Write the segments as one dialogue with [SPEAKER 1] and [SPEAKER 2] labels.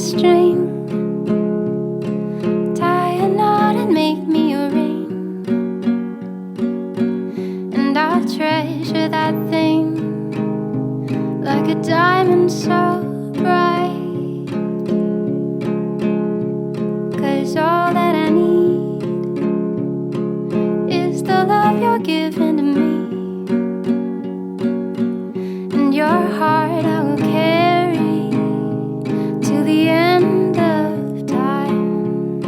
[SPEAKER 1] string, tie a knot and make me a ring, and I'll treasure that thing like a diamond so bright, 'cause all that I need is the love you're giving to me, and your heart I will carry to the end of time,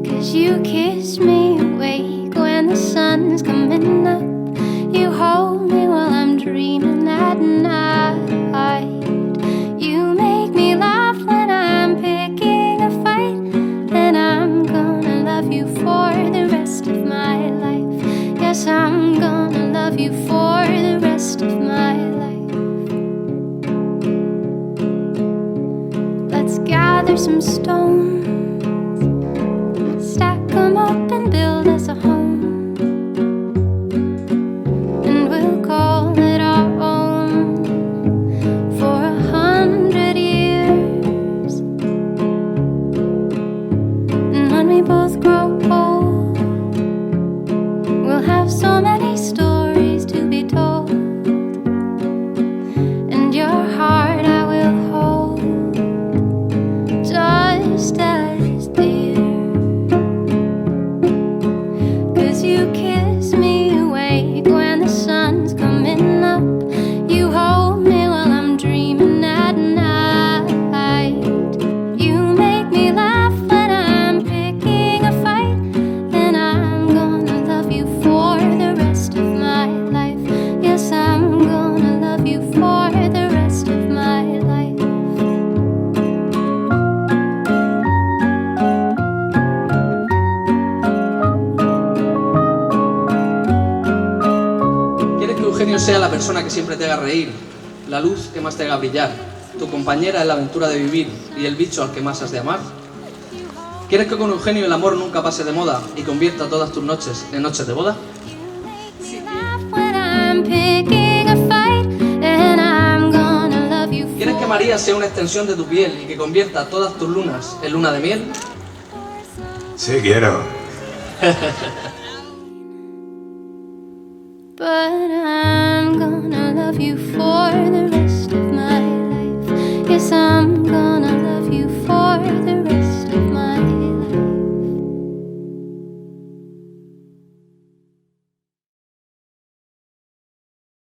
[SPEAKER 1] 'cause you kiss me awake when the sun's coming up, you hold me while I'm dreaming at night, you make me laugh when I'm picking a fight, and I'm gonna love you for the rest of my life. Yes, I'm gonna love you for the rest of my life. Let's gather some stones, stack them up and build us a home, and we'll call it our own for 100 years. And when we both grow old, we'll have so many stories to be told, and your heart I will hold just as dear, 'cause you kiss me awake when the sun's coming up, you hold me while I'm dreaming at night, you make me laugh when I'm picking a fight, and I'm gonna love you for the rest of my life. Yes, I'm gonna love you for the rest of my life.
[SPEAKER 2] ¿Quieres que Eugenio sea la persona que siempre te haga reír, la luz que más te haga brillar, tu compañera en la aventura de vivir y el bicho al que más has de amar? ¿Quieres que con Eugenio el amor nunca pase de moda y convierta todas tus noches en noches de boda?
[SPEAKER 1] When I'm picking a fight, and I'm gonna love you
[SPEAKER 2] ¿Quieres que María sea una extensión de tu piel y que convierta todas tus lunas en luna de miel?
[SPEAKER 3] Sí, quiero.
[SPEAKER 1] But I'm gonna love you for the rest